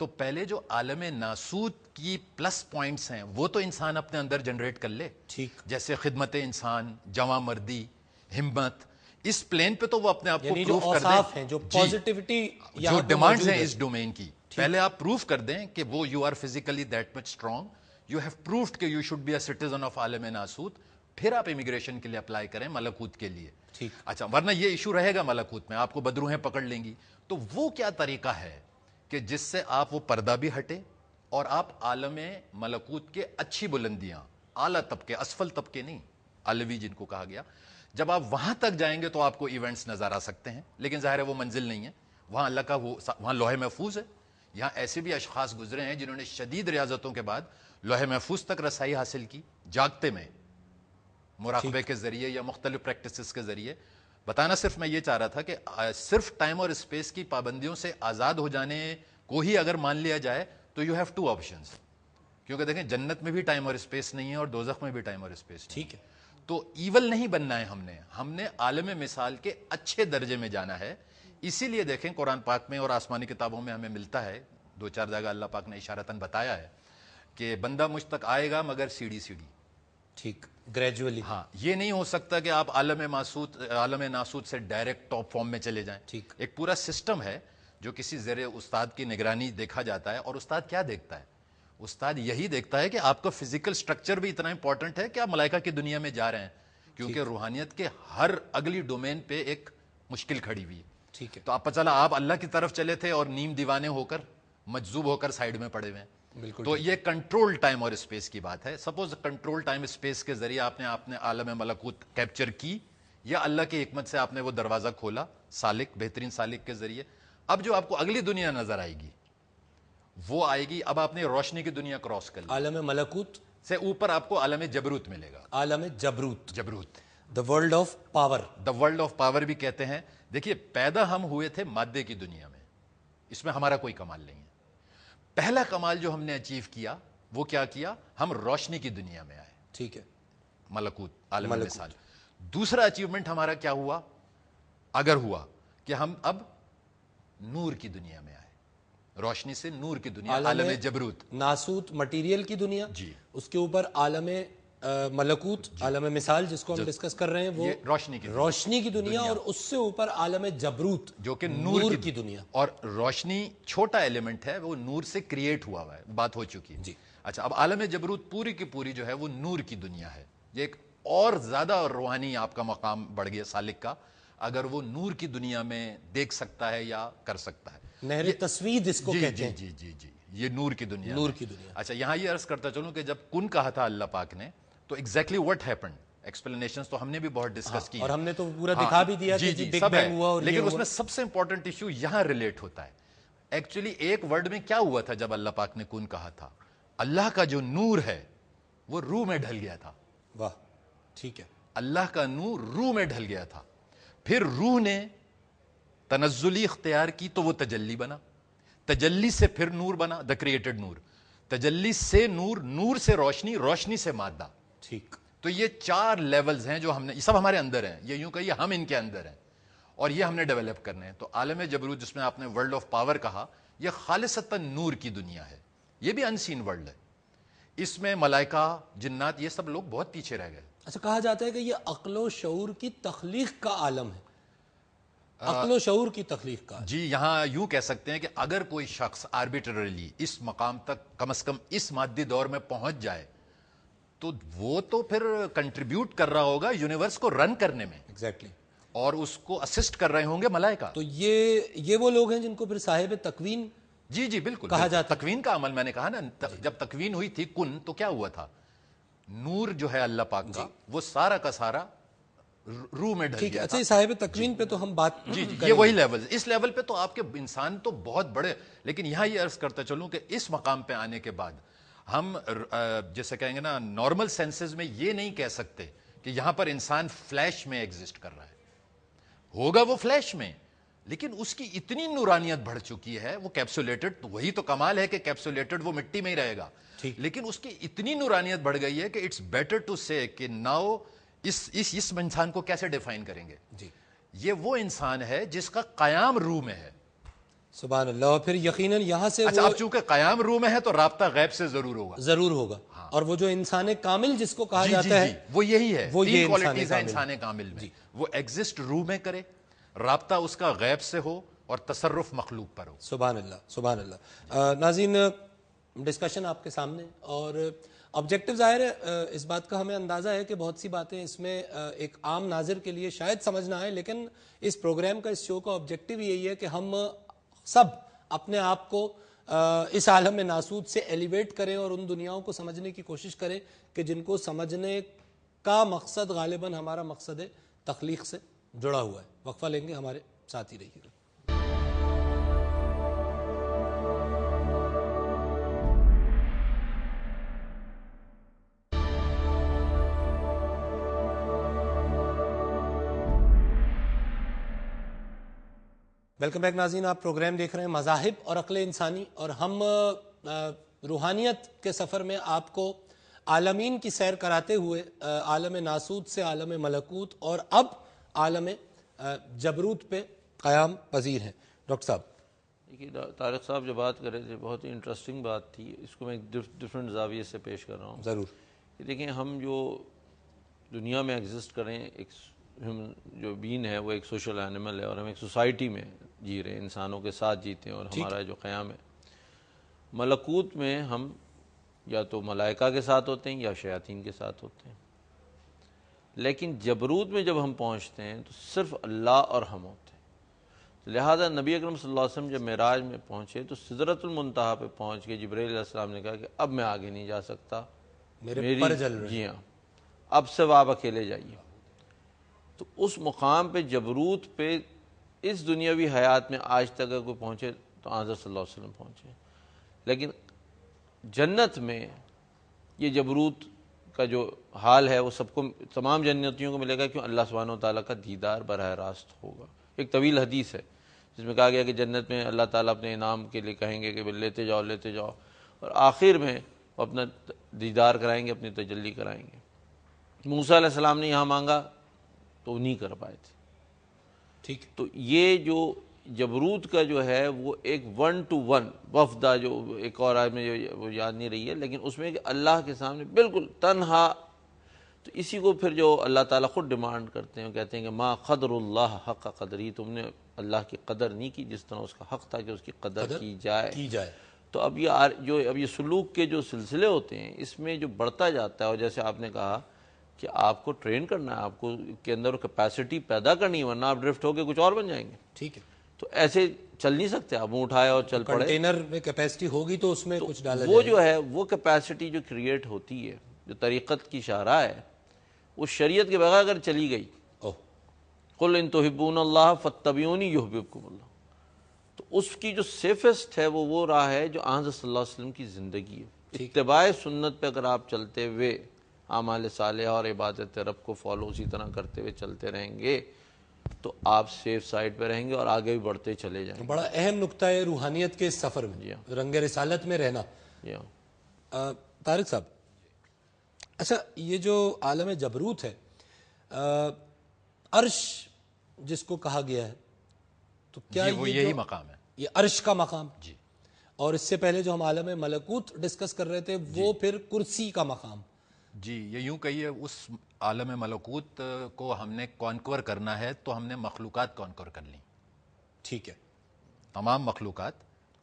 تو پہلے جو عالم ناسوت کی پلس پوائنٹس ہیں وہ تو انسان اپنے اندر جنریٹ کر لے. ٹھیک. جیسے خدمت انسان، جواں مردی، ہمت، اس پلین پہ تو وہ اپنے آپ کو جو پروف کر اوصاف دیں، ہیں، جو پازیٹیوٹی جو ڈیمانڈز ہیں اس ڈومین کی، پہلے آپ پروف کر دیں کہ وہ you are physically that much strong, you have proved کہ you should be a citizen of عالم ناسوت، پھر آپ امیگریشن کے لیے اپلائی کریں ملکوت کے لیے. ٹھیک. اچھا، ورنہ یہ ایشو رہے گا ملکوت میں، آپ کو بدروہیں پکڑ لیں گی. تو وہ کیا طریقہ ہے کہ جس سے آپ وہ پردہ بھی ہٹے اور آپ عالم ملکوت کے اچھی بلندیاں، اعلیٰ طبقے، اسفل طبقے نہیں، علوی جن کو کہا گیا، جب آپ وہاں تک جائیں گے تو آپ کو ایونٹس نظر آ سکتے ہیں. لیکن ظاہر ہے وہ منزل نہیں ہے، وہاں اللہ کا وہاں لوح محفوظ ہے. یہاں ایسے بھی اشخاص گزرے ہیں جنہوں نے شدید ریاضتوں کے بعد لوح محفوظ تک رسائی حاصل کی جاگتے میں. مراقبے کے ذریعے یا مختلف پریکٹسز کے ذریعے. بتانا صرف میں یہ چاہ رہا تھا کہ صرف ٹائم اور اسپیس کی پابندیوں سے آزاد ہو جانے کو ہی اگر مان لیا جائے تو یو ہیو ٹو آپشنز. کیونکہ دیکھیں جنت میں بھی ٹائم اور اسپیس نہیں ہے اور دوزخ میں بھی ٹائم اور اسپیس نہیں. ٹھیک ہے. تو ایول نہیں بننا ہے ہم نے عالم مثال کے اچھے درجے میں جانا ہے. اسی لیے دیکھیں قرآن پاک میں اور آسمانی کتابوں میں ہمیں ملتا ہے, 2-4 جگہ اللہ پاک نے اشارتاً بتایا ہے کہ بندہ مجھ تک آئے گا مگر سیڑھی سیڑھی. ٹھیک, گریجولی. ہاں, یہ نہیں ہو سکتا کہ آپ عالم ناسوت سے ڈائریکٹ ٹاپ فارم میں چلے جائیں. ٹھیک. ایک پورا سسٹم ہے جو کسی زیر استاد کی نگرانی دیکھا جاتا ہے. اور استاد کیا دیکھتا ہے؟ استاد یہی دیکھتا ہے کہ آپ کا فزیکل سٹرکچر بھی اتنا امپورٹنٹ ہے کہ آپ ملائکہ کی دنیا میں جا رہے ہیں, کیونکہ روحانیت کے ہر اگلی ڈومین پہ ایک مشکل کھڑی ہوئی ہے. ٹھیک ہے. تو آپ پتہ چلا آپ اللہ کی طرف چلے تھے اور نیم دیوانے ہو کر مجذوب ہو کر سائیڈ میں پڑے ہوئے ہیں. بالکل. تو یہ کنٹرول ٹائم اور اسپیس کی بات ہے. سپوز کنٹرول ٹائم اسپیس کے ذریعے آپ نے عالم ملکوت کیپچر کی, یا اللہ کی حکمت سے آپ نے وہ دروازہ کھولا سالک, بہترین سالک کے ذریعے. اب جو آپ کو اگلی دنیا نظر آئے گی وہ آئے گی, اب آپ نے روشنی کی دنیا کراس کر لی. عالم ملکوت سے اوپر آپ کو عالم جبروت ملے گا. عالم جبروت, جبروت, the world of power. The world of power بھی کہتے ہیں. دیکھیے پیدا ہم ہوئے تھے مادے کی دنیا میں, اس میں ہمارا کوئی کمال نہیں ہے. پہلا کمال جو ہم نے اچیو کیا وہ کیا کیا؟ ہم روشنی کی دنیا میں آئے. ٹھیک ہے. ملکوت, عالم مثال. دوسرا اچیومنٹ ہمارا کیا ہوا اگر ہوا؟ کہ ہم اب نور کی دنیا میں آئے, روشنی سے نور کی دنیا, عالم جبروت. ناسوت مٹیریل کی دنیا, جی. اس کے اوپر عالم ملکوت, عالم مثال جس کو ہم ڈسکس کر رہے ہیں وہ روشنی کی دنیا, اور اس سے اوپر عالم جبروت جو کہ نور کی دنیا. اور روشنی چھوٹا ایلیمنٹ ہے, وہ نور سے کریٹ ہوا ہے, بات ہو چکی ہے. جی. اچھا, اب عالم جبروت پوری کی پوری جو ہے وہ نور کی دنیا ہے. یہ ایک اور زیادہ روحانی آپ کا مقام بڑھ گیا سالک کا, اگر وہ نور کی دنیا میں دیکھ سکتا ہے یا کر سکتا ہے. نہر تصویر اس کو کہتے ہیں. جی جی جی, یہ نور کی دنیا. نور کی دنیا. اچھا, یہاں یہ عرض کرتا چلوں کہ جب کن کہا تھا اللہ پاک نے تو ایگزیکٹلی واٹ ہیپنڈ, ایکسپلینیشنز تو ہم نے بھی بہت ڈسکس کی, اور ہم نے تو پورا دکھا بھی دیا کہ جی بگ بینگ ہوا. اور لیکن اس میں سب سے امپورٹنٹ ایشو یہاں ریلیٹ ہوتا ہے. ایکچولی ایک ورڈ میں کیا ہوا تھا جب اللہ پاک نے کن کہا تھا؟ اللہ کا جو نور ہے وہ روح میں ڈھل گیا تھا. واہ, ٹھیک ہے. اللہ کا نور روح میں ڈھل گیا تھا. پھر روح نے تنزلی اختیار کی تو وہ تجلی بنا, تجلی سے پھر نور بنا, دا کریٹڈ نور. تجلی سے نور, نور سے روشنی, روشنی سے مادہ. ٹھیک. تو یہ 4 لیولز ہیں جو ہم نے, یہ سب ہمارے اندر ہیں, یہ یوں کہیے ہم ان کے اندر ہیں, اور یہ ہم نے ڈیولپ کرنے ہیں. تو عالم جبروت جس میں آپ نے ورلڈ آف پاور کہا, یہ خالصتاً نور کی دنیا ہے. یہ بھی انسین ورلڈ ہے. اس میں ملائکہ, جنات, یہ سب لوگ بہت پیچھے رہ گئے. اچھا, کہا جاتا ہے کہ یہ عقل و شعور کی تخلیق کا عالم ہے. عقل و شعور کی تخلیق کا. جی, یہاں یوں کہہ سکتے ہیں کہ اگر کوئی شخص آربیٹریلی اس مقام تک کم از کم اس مادی دور میں پہنچ جائے تو وہ تو پھر کنٹریبیوٹ کر رہا ہوگا یونیورس کو رن کرنے میں. ایگزیکٹلی. اور اس کو اسسٹ کر رہے ہوں گے ملائکہ. تو یہ وہ لوگ ہیں جن کو پھر صاحب تکوین جی جی بالکل کہا جاتا. تکوین کا عمل میں نے کہا نا, جب تکوین ہوئی تھی کن, تو کیا ہوا تھا؟ نور جو ہے اللہ پاک کا وہ سارا کا سارا روح میں ڈھل ٹھیک ہے. گیا. اچھا, صاحب تکوین پہ تو ہم بات جی جی, یہ وہی لیول, اس لیول پہ تو آپ کے انسان تو بہت بڑے. لیکن یہاں یہ عرض کرتا چلوں کہ اس مقام پہ آنے کے بعد ہم جیسے کہیں گے نا نارمل سینسز میں یہ نہیں کہہ سکتے کہ یہاں پر انسان فلیش میں ایگزسٹ کر رہا ہے. ہوگا وہ فلیش میں, لیکن اس کی اتنی نورانیت بڑھ چکی ہے, وہ کیپسولیٹڈ, تو وہی تو کمال ہے کہ کیپسولیٹڈ وہ مٹی میں ہی رہے گا. لیکن اس کی اتنی نورانیت بڑھ گئی ہے کہ اٹس بیٹر ٹو سے کہ ناؤ اس انسان کو کیسے ڈیفائن کریں گے؟ جی, یہ وہ انسان ہے جس کا قیام روح میں ہے. سبحان اللہ. اور پھر یقیناً یہاں سے اچھا, اب چونکہ قیام روح میں ہے تو رابطہ غیب سے ضرور ہوگا. اور وہ جو انسان کامل جس کو کہا جاتا ہے وہ یہی ہے. وہ یہ کوالٹیز ہیں انسان کامل میں. وہ ایگزسٹ روح میں کرے, رابطہ اس کا غیب سے ہو, اور تصرف مخلوق پر ہو. سبحان اللہ, سبحان اللہ. ناظرین, ڈسکشن آپ کے سامنے, اور آبجیکٹیو ظاہر ہے اس بات کا ہمیں اندازہ ہے کہ بہت سی باتیں اس میں ایک عام ناظر کے لیے شاید سمجھ نہ آئے, لیکن اس پروگرام کا, اس شو کا آبجیکٹیو یہی ہے کہ ہم سب اپنے آپ کو اس عالم ناسوت سے ایلیویٹ کریں اور ان دنیاؤں کو سمجھنے کی کوشش کریں کہ جن کو سمجھنے کا مقصد غالباً ہمارا مقصد تخلیق سے جڑا ہوا ہے. وقفہ لیں گے, ہمارے ساتھ ہی رہیے گا. ویلکم بیک ناظرین، آپ پروگرام دیکھ رہے ہیں مذاہب اور عقل انسانی، اور ہم روحانیت کے سفر میں آپ کو عالمین کی سیر کراتے ہوئے عالم ناسوت سے عالم ملکوت اور اب عالم جبروت پہ قیام پذیر ہیں۔ ڈاکٹر صاحب، دیکھیے طارق صاحب جو بات کر رہے تھے بہت ہی انٹرسٹنگ بات تھی، اس کو میں ایک ڈفرینٹ زاویے سے پیش کر رہا ہوں۔ ضرور۔ دیکھیں، ہم جو دنیا میں ایگزسٹ کریں، ایک جو بین ہے وہ ایک سوشل اینیمل ہے، اور ہم ایک سوسائٹی میں جی رہے ہیں، انسانوں کے ساتھ جیتے ہیں، اور ہمارا جو قیام ہے ملکوت میں ہم یا تو ملائکہ کے ساتھ ہوتے ہیں یا شیاطین کے ساتھ ہوتے ہیں، لیکن جبروت میں جب ہم پہنچتے ہیں تو صرف اللہ اور ہم ہوتے ہیں۔ لہذا نبی اکرم صلی اللہ علیہ وسلم جب معراج میں پہنچے تو سدرۃ المنتہا پہ پہنچ کے جبرائیل علیہ السلام نے کہا کہ اب میں آگے نہیں جا سکتا، میرے پر جل رہے ہیں۔ جی ہاں، اب سے آپ اکیلے جائیے۔ تو اس مقام پہ جبروت پہ اس دنیاوی حیات میں آج تک اگر کوئی پہنچے تو حضرت صلی اللہ علیہ وسلم پہنچے، لیکن جنت میں یہ جبروت کا جو حال ہے وہ سب کو، تمام جنتیوں کو ملے گا، کیوں؟ اللہ سبحانہ و تعالیٰ کا دیدار براہ راست ہوگا۔ ایک طویل حدیث ہے جس میں کہا گیا کہ جنت میں اللہ تعالیٰ اپنے انعام کے لیے کہیں گے کہ لیتے جاؤ لیتے جاؤ، اور آخر میں وہ اپنا دیدار کرائیں گے، اپنی تجلی کرائیں گے۔ موسیٰ علیہ السلام نے یہاں مانگا تو وہ نہیں کر پائے تھے۔ ٹھیک ہے۔ تو یہ جو جبروت کا جو ہے وہ ایک 1 to 1 وفدہ، جو ایک اور آیت میں وہ یاد نہیں رہی ہے، لیکن اس میں کہ اللہ کے سامنے بالکل تنہا، تو اسی کو پھر جو اللہ تعالیٰ خود ڈیمانڈ کرتے ہیں، کہتے ہیں کہ ما قدر اللہ حق قدری، تم نے اللہ کی قدر نہیں کی جس طرح اس کا حق تھا کہ اس کی قدر کی جائے۔ تو اب یہ سلوک کے جو سلسلے ہوتے ہیں اس میں جو بڑھتا جاتا ہے، اور جیسے آپ نے کہا کہ آپ کو ٹرین کرنا ہے، آپ کو کے اندر کیپیسٹی پیدا کرنی ہے، ورنہ آپ ڈرفٹ ہو کے کچھ اور بن جائیں گے۔ ٹھیک ہے۔ تو ایسے چل نہیں سکتے، آپ منہ اٹھائے اور چل پڑے۔ کنٹینر میں کیپیسٹی ہوگی تو اس میں کچھ ڈالا وہ جائے جو ہے وہ کیپیسٹی جو کریٹ ہوتی ہے، جو طریقت کی شاہراہ ہے، وہ شریعت کے بغیر اگر چلی گئی، قل ان تحبون اللہ فاتبعونی یحببکم اللہ، تو اس کی جو سیفسٹ ہے وہ راہ ہے جو حضرت صلی اللہ علیہ وسلم کی زندگی ہے۔ اتباع سنت پہ اگر آپ چلتے ہوئے اعمال صالحہ اور عبادت رب کو فالو اسی طرح کرتے ہوئے چلتے رہیں گے تو آپ سیف سائڈ پہ رہیں گے اور آگے بھی بڑھتے چلے جائیں گے۔ بڑا اہم نقطہ ہے روحانیت کے اس سفر میں، رنگ رسالت میں رہنا۔ طارق صاحب، اچھا، یہ جو عالم جبروت ہے، عرش جس کو کہا گیا ہے، تو کیا وہ یہی مقام ہے؟ یہ عرش کا مقام جی، اور اس سے پہلے جو ہم عالم ملکوت ڈسکس کر رہے تھے وہ پھر کرسی کا مقام جی، یہ یوں کہیے اس عالم ملکوت کو ہم نے کانکور کرنا ہے تو ہم نے مخلوقات کانکور کر لیں۔ ٹھیک ہے، تمام مخلوقات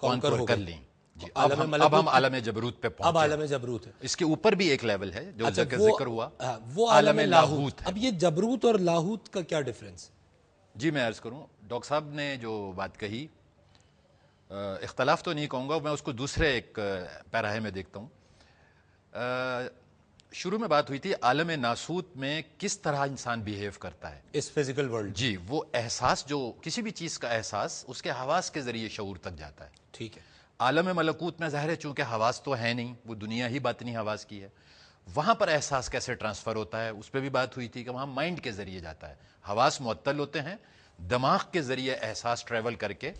کانکور کر لیں جی۔ اب ہم عالم جبروت پہ پہنچے۔ اب عالم جبروت ہے۔ اس کے اوپر بھی ایک لیول ہے جو ذکر ہوا، وہ عالم لاہوت۔ اب یہ جبروت اور لاہوت کا کیا ڈیفرنس؟ جی میں عرض کروں، ڈاکٹر صاحب نے جو بات کہی، اختلاف تو نہیں کہوں گا، میں اس کو دوسرے ایک پیراہے میں دیکھتا ہوں۔ شروع میں بات ہوئی تھی عالم ناسوت میں کس طرح انسان بیہیو کرتا ہے اس فزیکل ورلڈ۔ جی، وہ احساس، جو کسی بھی چیز کا احساس اس کے حواس کے ذریعے شعور تک جاتا ہے۔ ٹھیک ہے۔ عالم ملکوت میں ظاہر ہے چونکہ حواس تو ہے نہیں، وہ دنیا ہی باطنی حواس کی ہے، وہاں پر احساس کیسے ٹرانسفر ہوتا ہے اس پہ بھی بات ہوئی تھی کہ وہاں مائنڈ کے ذریعے جاتا ہے، حواس معطل ہوتے ہیں، دماغ کے ذریعے احساس ٹریول کر کے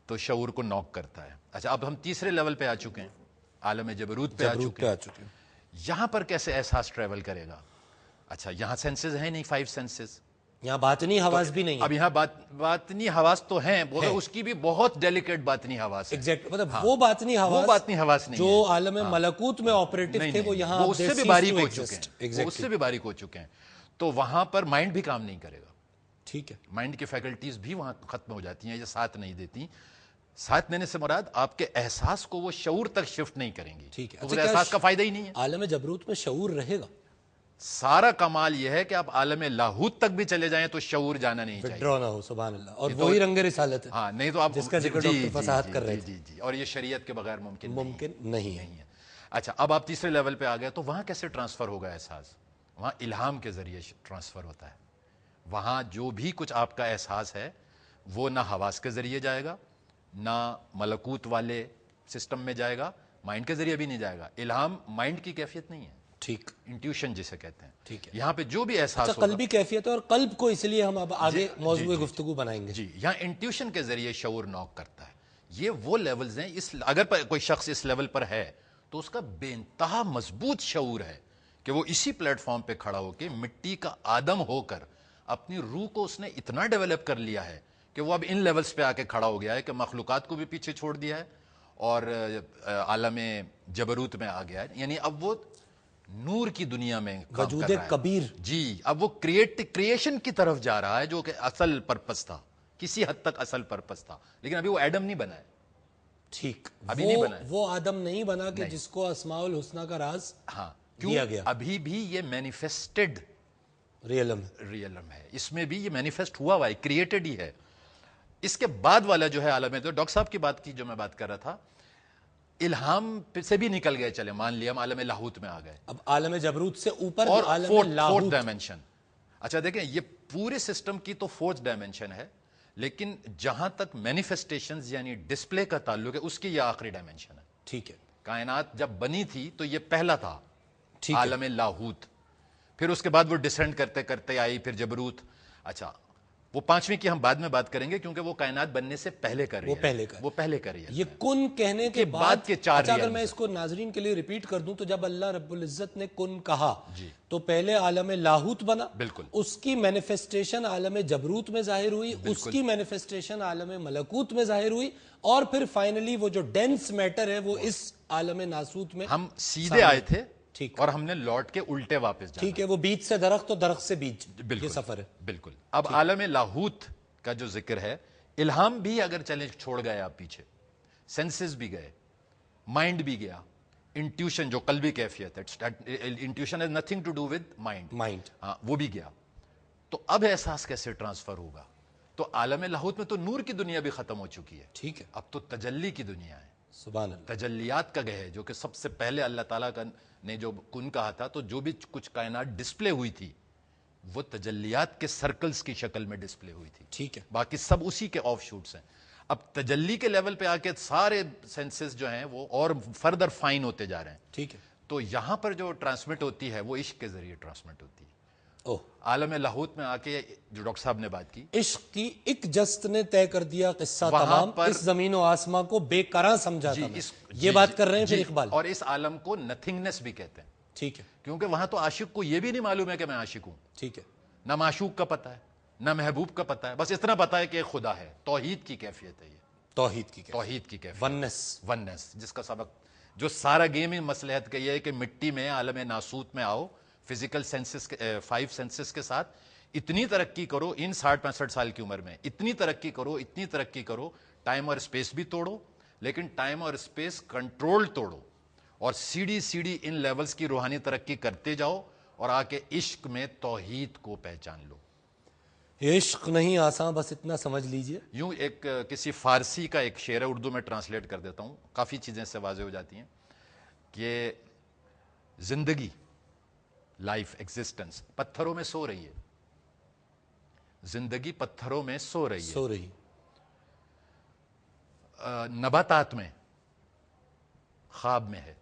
تو شعور کو نوک کرتا ہے۔ اچھا، اب ہم تیسرے لیول پہ آ چکے ہیں، عالم جبروت پہ آ چکے ہیں۔ یہاں پر کیسے احساس ٹریول کرے گا؟ اچھا، یہاں سینسز ہیں نہیں، 5 سینسز، یہاں باطنی حواس بھی نہیں ہے۔ اب یہاں باطنی حواس تو ہیں، اس کی بھی بہت ڈیلیکیٹ باطنی حواس ہے۔ ایگزیکٹ، مطلب وہ باطنی حواس نہیں جو عالم ملکوت میں آپریٹو تھے وہ یہاں اس سے بھی باریک ہو چکے ہیں، اس سے بھی باریک ہو چکے ہیں، تو وہاں پر مائنڈ بھی کام نہیں کرے گا۔ ٹھیک ہے، مائنڈ کی فیکلٹیز بھی وہاں ختم ہو جاتی ہیں، یہ ساتھ نہیں دیتی۔ ساتھ دینے سے مراد آپ کے احساس کو وہ شعور تک شفٹ نہیں کریں گی۔ ٹھیک ہے، تو احساس کا فائدہ ہی نہیں ہے۔ عالم جبروت میں شعور رہے گا؟ سارا کمال یہ ہے کہ آپ عالم لاہوت تک بھی چلے جائیں تو شعور جانا نہیں چاہیے، وڈرا نہ ہو۔ سبحان اللہ، اور وہی رنگ رسالت ہے۔ ہاں، نہیں تو آپ جس کا ذکر ڈاکٹر فصاحت کر رہے تھے۔ جی جی، اور یہ شریعت کے بغیر ممکن نہیں ہے۔ اچھا، اب آپ تیسرے لیول پہ آ گئے تو وہاں کیسے ٹرانسفر ہوگا احساس؟ وہاں الہام کے ذریعے ٹرانسفر ہوتا ہے۔ وہاں جو بھی کچھ آپ کا احساس ہے وہ نہ حواس کے ذریعے جائے گا، نہ ملکوت والے سسٹم میں جائے گا، مائنڈ کے ذریعے بھی نہیں جائے گا۔ الہام مائنڈ کی کیفیت نہیں ہے، ٹھیک انٹیوشن جسے کہتے ہیں. ٹھیک ہے. یہاں پہ جو بھی احساس اچھا قلبی کیفیت ہے اور قلب کو اس لیے ہم اب آگے موضوع گفتگو بنائیں گے. جی یہاں انٹیوشن کے ذریعے شعور نوک کرتا ہے. یہ وہ لیولز ہیں, اگر کوئی شخص اس لیول پر ہے تو اس کا بے انتہا مضبوط شعور ہے کہ وہ اسی پلیٹ فارم پہ کھڑا ہو کے مٹی کا آدم ہو کر اپنی روح کو اس نے اتنا ڈیولپ کر لیا ہے کہ وہ اب ان لیولز پہ آ کے کھڑا ہو گیا ہے کہ مخلوقات کو بھی پیچھے چھوڑ دیا ہے اور عالم جبروت میں آ گیا ہے. یعنی اب وہ نور کی دنیا میں کام وجود کر رہا ہے. کبیر. جی اب وہ کریشن کی طرف جا رہا ہے جو کہ اصل پرپس تھا, کسی حد تک اصل پرپس تھا, لیکن ابھی وہ ایڈم نہیں بنا ہے. ٹھیک, ابھی نہیں بنا ہے. وہ آدم نہیں بنا کہ جس کو اسماء الحسنہ کا راز ہاں دیا گیا. ابھی بھی یہ مینیفیسٹڈ ریئلم ہے, اس میں بھی یہ مینیفیسٹ ہوا ہوا ہے, کریٹڈ ہی ہے. اس کے بعد والا جو ہے عالم, تو ڈاکٹر صاحب کی بات کی جو میں بات کر رہا تھا, الہام سے بھی نکل گئے, چلے مان لیا ہم عالم لاہوت میں آ گئے, اب عالم جبروت سے اوپر اور عالم فورتھ لاہوت. ڈائمینشن. اچھا دیکھیں یہ پورے سسٹم کی تو فورتھ ڈائمینشن ہے, لیکن جہاں تک مینیفیسٹیشنز یعنی ڈسپلے کا تعلق ہے اس کی یہ آخری ڈائمینشن ہے. ٹھیک ہے. کائنات جب بنی تھی تو یہ پہلا تھا ٹھیک ہے. عالم لاہوت, پھر اس کے بعد وہ ڈسینڈ کرتے کرتے آئی, پھر جبروت. اچھا وہ پانچویں کی ہم بعد میں بات کریں گے کیونکہ وہ کائنات بننے سے پہلے کر رہی ہے, وہ پہلے کر رہی ہے. یہ کن کہنے کے بعد کے چار اچھا اگر میں اس کو ناظرین کے لیے ریپیٹ کر دوں تو جب اللہ رب العزت نے کن کہا تو پہلے عالم لاہوت بنا, بالکل, اس کی مینیفیسٹیشن عالم جبروت میں ظاہر ہوئی, اس کی مینیفیسٹیشن عالم ملکوت میں ظاہر ہوئی, اور پھر فائنلی وہ جو ڈینس میٹر ہے وہ اس عالم ناسوت میں. ہم سیدھے آئے تھے ٹھیک, اور ہم نے لوٹ کے الٹے واپس جانا. ٹھیک ہے, وہ بیج سے درخت اور درخت سے بیج, یہ سفر ہے. بالکل. اب عالم لاہوت کا جو ذکر ہے, الہام بھی اگر چلے چھوڑ گئے آپ پیچھے, سینسز بھی گئے, مائنڈ بھی گیا, انٹیوشن جو قلبی کیفیت ہے, intuition has nothing to do with mind, ہاں وہ بھی گیا, تو اب احساس کیسے ٹرانسفر ہوگا؟ تو عالم لاہوت میں تو نور کی دنیا بھی ختم ہو چکی ہے. ٹھیک ہے, اب تو تجلی کی دنیا ہے, سبحان اللہ, تجلیات کا گہے, جو کہ سب سے پہلے اللہ تعالیٰ نے جو کن کہا تھا, تو جو بھی کچھ کائنات ڈسپلے ہوئی تھی وہ تجلیات کے سرکلز کی شکل میں ڈسپلے ہوئی تھی. ٹھیک ہے, باقی سب اسی کے آف شوٹس ہیں. اب تجلی کے لیول پہ آ کے سارے سینسز جو ہیں وہ اور فردر فائن ہوتے جا رہے ہیں. ٹھیک ہے, تو یہاں پر جو ٹرانسمٹ ہوتی ہے وہ عشق کے ذریعے ٹرانسمٹ ہوتی ہے. اوہ, عالم لاہوت میں آ کے جو ڈاکٹر صاحب نے بات کی, عشق کی ایک جست نے طے کر دیا قصہ تمام, اس زمین و آسمان کو بے قرار سمجھا تھا. یہ بات کر رہے ہیں پھر اقبال, اور اس عالم کو نتھنگنس بھی کہتے ہیں. ٹھیک ہے, کیونکہ وہاں تو عاشق کو یہ بھی نہیں معلوم ہے کہ میں عاشق ہوں. ٹھیک ہے, نہ معشوق کا پتہ ہے, نہ محبوب کا پتہ ہے, بس اتنا پتہ ہے کہ ایک خدا ہے. توحید کی کیفیت ہے یہ, توحید کی کیفیت, ونس, جس کا سبق جو سارا گیم ہی مصلحت کا یہ ہے کہ مٹی میں عالم ناسوت میں آؤ, فزیکل سینسز 5 سینسز کے ساتھ اتنی ترقی کرو ان 60-65 سال کی عمر میں, اتنی ترقی کرو, ٹائم اور اسپیس بھی توڑو, لیکن ٹائم اور اسپیس کنٹرول توڑو, اور سیڑھی ان لیولز کی روحانی ترقی کرتے جاؤ, اور آ کے عشق میں توحید کو پہچان لو. عشق نہیں آسان, بس اتنا سمجھ لیجئے. یوں ایک کسی فارسی کا ایک شعر ہے, اردو میں ٹرانسلیٹ کر دیتا ہوں, کافی چیزیں سے واضح ہو جاتی ہیں کہ زندگی, لائف, ایگزسٹنس پتھروں میں سو رہی ہے, زندگی پتھروں میں سو رہی, نباتات میں خواب میں ہے,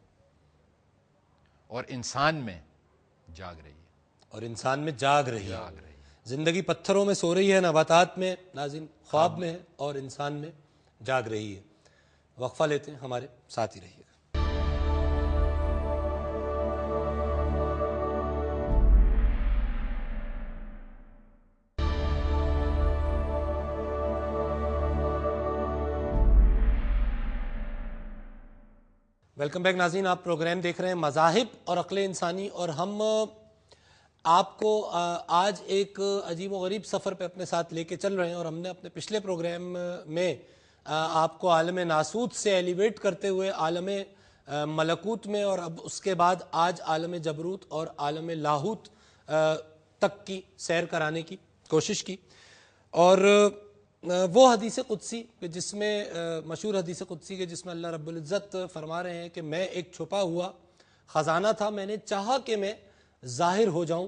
اور انسان میں جاگ رہی ہے, زندگی پتھروں میں سو رہی ہے, نباتات میں ناظرین خواب میں ہے, اور انسان میں جاگ رہی ہے. وقفہ لیتے ہیں, ہمارے ساتھ ہی رہیے. ویلکم بیک ناظرین, آپ پروگرام دیکھ رہے ہیں مذاہب اور عقل انسانی, اور ہم آپ کو آج ایک عجیب و غریب سفر پہ اپنے ساتھ لے کے چل رہے ہیں. اور ہم نے اپنے پچھلے پروگرام میں آپ کو عالم ناسوت سے ایلیویٹ کرتے ہوئے عالم ملکوت میں, اور اب اس کے بعد آج عالم جبروت اور عالم لاہوت تک کی سیر کرانے کی کوشش کی. اور وہ حدیث قدسی جس میں مشہور حدیث قدسی کے جس میں اللہ رب العزت فرما رہے ہیں کہ میں ایک چھپا ہوا خزانہ تھا, میں نے چاہا کہ میں ظاہر ہو جاؤں.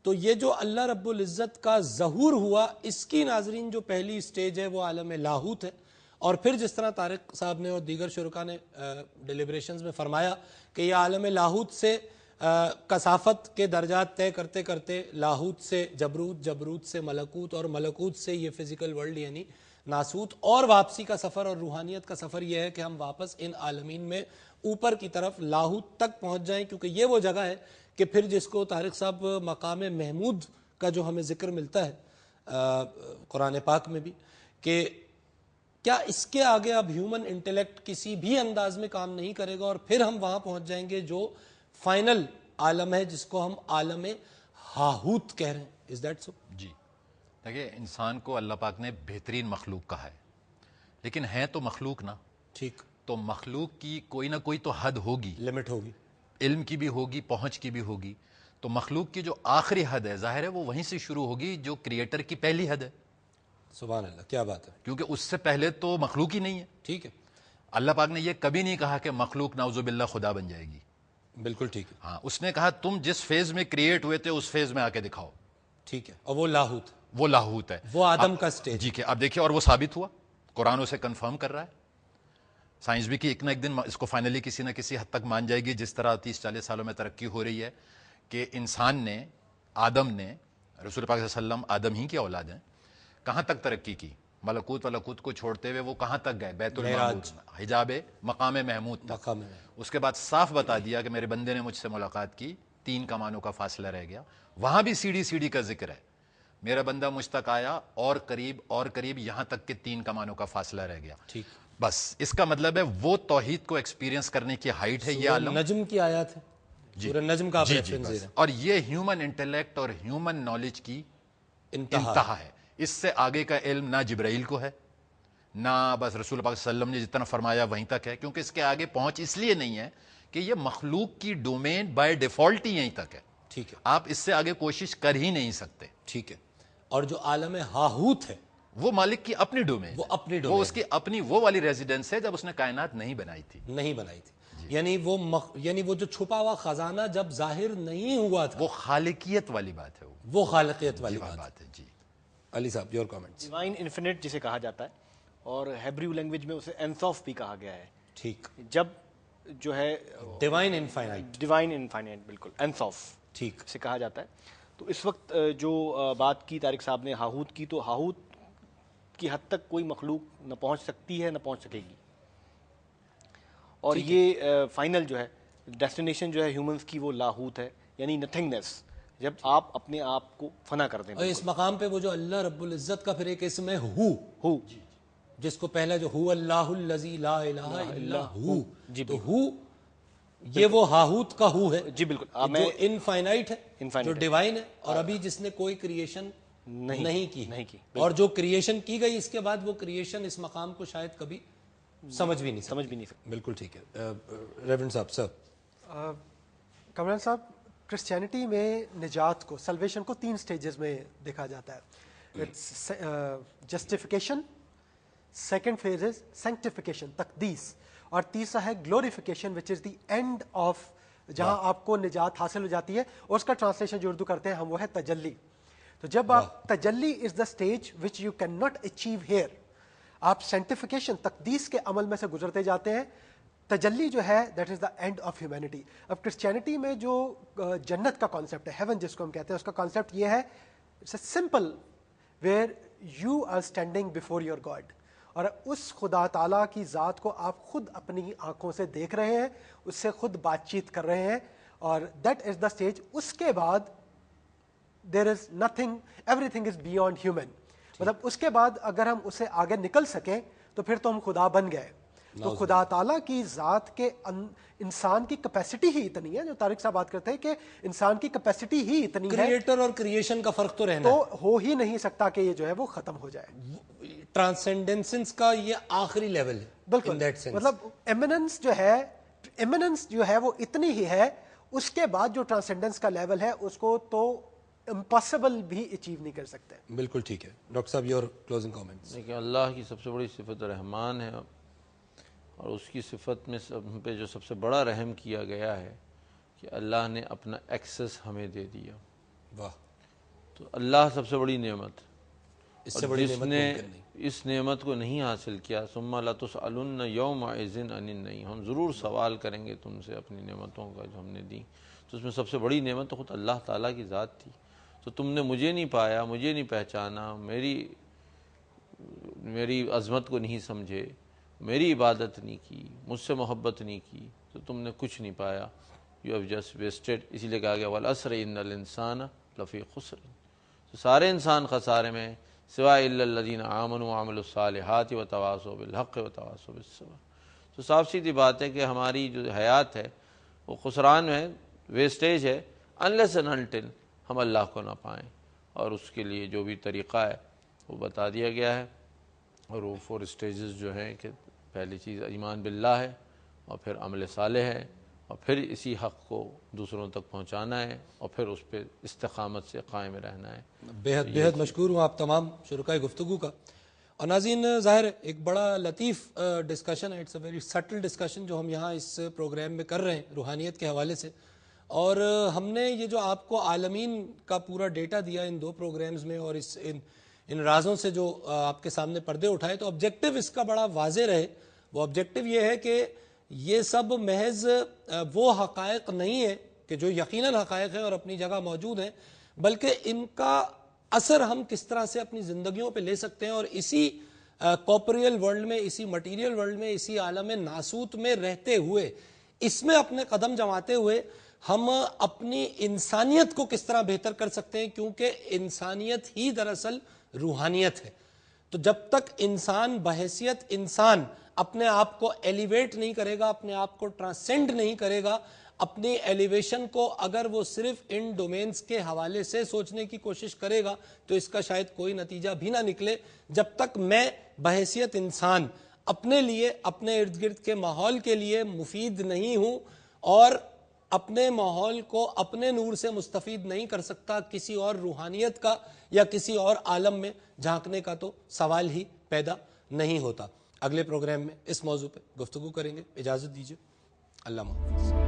تو یہ جو اللہ رب العزت کا ظہور ہوا, اس کی ناظرین جو پہلی سٹیج ہے وہ عالم لاہوت ہے. اور پھر جس طرح طارق صاحب نے اور دیگر شرکاء نے ڈیلیبریشنز میں فرمایا کہ یہ عالم لاہوت سے کثافت کے درجات طے کرتے کرتے لاہوت سے جبروت، جبروت سے ملکوت، اور ملکوت سے یہ فزیکل ورلڈ یعنی ناسوت، اور واپسی کا سفر اور روحانیت کا سفر یہ ہے کہ ہم واپس ان عالمین میں اوپر کی طرف لاہوت تک پہنچ جائیں، کیونکہ یہ وہ جگہ ہے کہ پھر جس کو طارق صاحب مقام محمود کا جو ہمیں ذکر ملتا ہے قرآن پاک میں بھی، کہ کیا اس کے آگے اب ہیومن انٹیلیکٹ کسی بھی انداز میں کام نہیں کرے گا، اور پھر ہم وہاں پہنچ جائیں گے جو فائنل عالم ہے جس کو ہم عالم ہاہوت کہہ رہے ہیں. Is that so? جی دیکھیے، انسان کو اللہ پاک نے بہترین مخلوق کہا ہے، لیکن ہے تو مخلوق نا، ٹھیک، تو مخلوق کی کوئی نہ کوئی تو حد ہوگی، لمٹ ہوگی، علم کی بھی ہوگی، پہنچ کی بھی ہوگی. تو مخلوق کی جو آخری حد ہے ظاہر ہے وہ وہیں سے شروع ہوگی جو کریٹر کی پہلی حد ہے، سبحان اللہ، کیا بات ہے، کیونکہ اس سے پہلے تو مخلوق ہی نہیں ہے. ٹھیک ہے، اللہ پاک نے یہ کبھی نہیں کہا کہ مخلوق نعوذ باللہ خدا بن جائے گی. بالکل ٹھیک ہے، ہاں، اس نے کہا تم جس فیز میں کریٹ ہوئے تھے اس فیز میں آ کے دکھاؤ. ٹھیک ہے، اور وہ لاہوت، وہ لاہوت ہے، وہ آدم کا سٹیج. جی کہ اب دیکھیے، اور وہ ثابت ہوا، قرآن اسے کنفرم کر رہا ہے. سائنس بھی کہ ایک نہ ایک دن اس کو فائنلی کسی نہ کسی حد تک مان جائے گی، جس طرح 30-40 سالوں میں ترقی ہو رہی ہے کہ انسان نے، آدم نے، رسول پاک صلی اللہ علیہ وسلم آدم ہی کی اولاد ہیں، کہاں تک ترقی کی. ملکوت ولکوت کو چھوڑتے ہوئے وہ کہاں تک گئے؟ بیت المعمور، حجاب مقام محمود تک. مقام میں اس کے بعد صاف بتا دیا کہ میرے بندے نے مجھ سے ملاقات کی، 3 کمانوں کا فاصلہ رہ گیا. وہاں بھی سیڑھی سیڑھی کا ذکر ہے، میرا بندہ مجھ تک آیا اور قریب اور قریب، یہاں تک کہ 3 کمانوں کا فاصلہ رہ گیا. ٹھیک، بس اس کا مطلب ہے وہ توحید کو ایکسپیرینس کرنے کی ہائٹ ہے یہ عالم. نجم کی آیات ہے، سورہ نجم کا آپ ریفرنس دے رہے ہیں. اور یہ ہیومن انٹیلیکٹ اور ہیومن نالج کی انتہا ہے. اس سے آگے کا علم نہ جبرائیل کو ہے، نہ بس رسول پاک صلی اللہ علیہ وسلم نے جتنا فرمایا وہیں تک ہے، کیونکہ اس کے آگے پہنچ اس لیے نہیں ہے کہ یہ مخلوق کی ڈومین بائی ڈیفالٹ ہی یہیں تک ہے. ٹھیک ہے، آپ اس سے آگے کوشش کر ہی نہیں سکتے. ٹھیک ہے. اور جو عالم ہاہوت ہے وہ مالک کی اپنی ڈومین، وہ اپنی وہ ڈومین اس کی اپنی وہ والی ریزیڈنس ہے جب اس نے کائنات نہیں بنائی تھی. نہیں بنائی تھی. یعنی وہ جو چھپا ہوا خزانہ جب ظاہر نہیں ہوا تھا، وہ خالقیت والی بات ہے، وہ خالقیت والی بات. بات ہے. جی علی صاحب، یور کامنٹس. ڈیوائن انفینٹ جسے کہا جاتا ہے، اور ہیبریو لینگویج میں اسے انسوف بھی کہا گیا ہے. ٹھیک، جب جو ہے ڈیوائن انفائنائٹ، ڈیوائن انفائنائٹ، بالکل انسوف ٹھیک، سے کہا جاتا ہے. تو اس وقت جو بات کی طارق صاحب نے ہاہوت کی، تو ہاہوت کی حد تک کوئی مخلوق نہ پہنچ سکتی ہے نہ پہنچ سکے گی. اور یہ فائنل جو ہے ڈیسٹینیشن جو ہے ہیومنز کی، وہ لاہوت ہے، یعنی نتھنگنیس، جب آپ اپنے آپ کو فنا کر دیں. اور اس مقام پہ وہ جو اللہ رب العزت کا پھر ایک اسم ہے ہو، جس کو پہلا جو ہو اللہ الذی لا الہ الا ہو، تو ہو یہ وہ ہاہوت کا ہو ہے. جی بالکل، جو انفائنائٹ ہے، جو ڈیوائن ہے، اور ابھی جس نے کوئی کریشن نہیں کی، اور جو کریشن کی گئی اس کے بعد وہ کریشن اس مقام کو شاید کبھی سمجھ بھی نہیں سکتی. بالکل ٹھیک ہے. ریورنڈ صاحب، سر. کامران صاحب، کرسچینٹی میں نجات کو، سلویشن کو 3 سٹیجز میں دیکھا جاتا ہے. It's justification, second phase is sanctification, تقدیس، اور تیسرا ہے glorification which is the end of, جہاں آپ کو نجات حاصل ہو جاتی ہے، اور اس کا ٹرانسلیشن جو اردو کرتے ہیں ہم وہ ہے تجلی. تو جب آپ تجلی is the stage which you can not achieve here, آپ سینٹیفیکیشن، تقدیس کے عمل میں سے گزرتے جاتے ہیں. تجلی جو ہے that is the and of humanity. اب کرسچینٹی میں جو جنت کا کانسیپٹ ہے، ہیون جس کو ہم کہتے ہیں، اس کا کانسیپٹ یہ ہے، it's a simple where you are standing before your God, اور اس خدا تعالیٰ کی ذات کو آپ خود اپنی آنکھوں سے دیکھ رہے ہیں، اس سے خود بات چیت کر رہے ہیں، اور دیٹ از دا اسٹیج. اس کے بعد there is nothing, everything is beyond human. مطلب اس کے بعد اگر ہم اسے آگے نکل سکیں تو پھر تو ہم خدا بن گئے. تو خدا تعالیٰ کی ذات کے انسان کی کیپیسٹی ہی اتنی ہے، جو طارق صاحب بات کرتے ہیں کہ انسان کی کیپیسٹی ہی اتنی ہے، کریٹر اور کریشن کا فرق تو رہنا تو ہو ہی نہیں سکتا کہ یہ جو ہے وہ ختم ہو جائے. ٹرانسینڈنس کا یہ آخری لیول ہے. بالکل، مطلب ایمیننس جو ہے وہ اتنی ہی ہے. اس کے بعد جو ٹرانسینڈنس کا لیول ہے اس کو تو امپاسبل بھی اچیو نہیں کر سکتے. بالکل ٹھیک ہے. ڈاکٹر صاحب، یور کلوزنگ کامنٹس. دیکھیں، اللہ کی سب سے بڑی صفت رحمان ہے، اور اس کی صفت میں ہم پہ جو سب سے بڑا رحم کیا گیا ہے کہ اللہ نے اپنا ایکسس ہمیں دے دیا. واہ، تو اللہ سب سے بڑی نعمت. اس سے بڑی جس نعمت نے ممکن نہیں. اس نعمت کو نہیں حاصل کیا، ثم لتسألن یومئذ عن النعیم، ہم ضرور سوال کریں گے تم سے اپنی نعمتوں کا جو ہم نے دی. تو تو اس میں سب سے بڑی نعمت تو خود اللہ تعالیٰ کی ذات تھی. تو تم نے مجھے نہیں پایا, مجھے نہیں پہچانا, میری عظمت کو نہیں سمجھے, میری عبادت نہیں کی, مجھ سے محبت نہیں کی, تو تم نے کچھ نہیں پایا. You have just wasted. اسی لیے کہا گیا والعصر ان الانسان لفی خسر. تو سارے انسان خسارے میں سوائے الا الذین آمنوا وعملوا الصالحات وتواصوا بالحق وتواصوا بالصبر. تو صاف سیدھی بات ہے کہ ہماری جو حیات ہے وہ خسران میں, ویسٹیج ہے, unless and until ہم اللہ کو نہ پائیں. اور اس کے لیے جو بھی طریقہ ہے وہ بتا دیا گیا ہے. اور وہ 4 اسٹیجز جو ہیں کہ پہلی چیز ایمان باللہ ہے, اور پھر عمل صالح ہے, اور پھر اسی حق کو دوسروں تک پہنچانا ہے, اور پھر اس پہ استقامت سے قائم رہنا ہے. بہت مشکور ہوں آپ تمام شرکائے گفتگو کا. اور ناظرین, ظاہر ہے ایک بڑا لطیف ڈسکشن ہے, it's a very subtle discussion جو ہم یہاں اس پروگرام میں کر رہے ہیں روحانیت کے حوالے سے. اور ہم نے یہ جو آپ کو عالمین کا پورا ڈیٹا دیا ان 2 پروگرامز میں, اور ان رازوں سے جو آپ کے سامنے پردے اٹھائے, تو آبجیکٹو اس کا بڑا واضح رہے. وہ آبجیکٹو یہ ہے کہ یہ سب محض وہ حقائق نہیں ہیں کہ جو یقیناً حقائق ہیں اور اپنی جگہ موجود ہیں, بلکہ ان کا اثر ہم کس طرح سے اپنی زندگیوں پہ لے سکتے ہیں. اور اسی کارپوریل ورلڈ میں, اسی مٹیریل ورلڈ میں, اسی عالم ناسوت میں رہتے ہوئے, اس میں اپنے قدم جماتے ہوئے ہم اپنی انسانیت کو کس طرح بہتر کر سکتے ہیں, کیونکہ انسانیت ہی دراصل روحانیت ہے. تو جب تک انسان بحیثیت انسان اپنے آپ کو ایلیویٹ نہیں کرے گا, اپنے آپ کو ٹرانسینڈ نہیں کرے گا, اپنی ایلیویشن کو اگر وہ صرف ان ڈومینز کے حوالے سے سوچنے کی کوشش کرے گا, تو اس کا شاید کوئی نتیجہ بھی نہ نکلے. جب تک میں بحیثیت انسان اپنے لیے, اپنے ارد گرد کے ماحول کے لیے مفید نہیں ہوں, اور اپنے ماحول کو اپنے نور سے مستفید نہیں کر سکتا, کسی اور روحانیت کا یا کسی اور عالم میں جھانکنے کا تو سوال ہی پیدا نہیں ہوتا. اگلے پروگرام میں اس موضوع پہ گفتگو کریں گے. اجازت دیجیے. اللہ حافظ.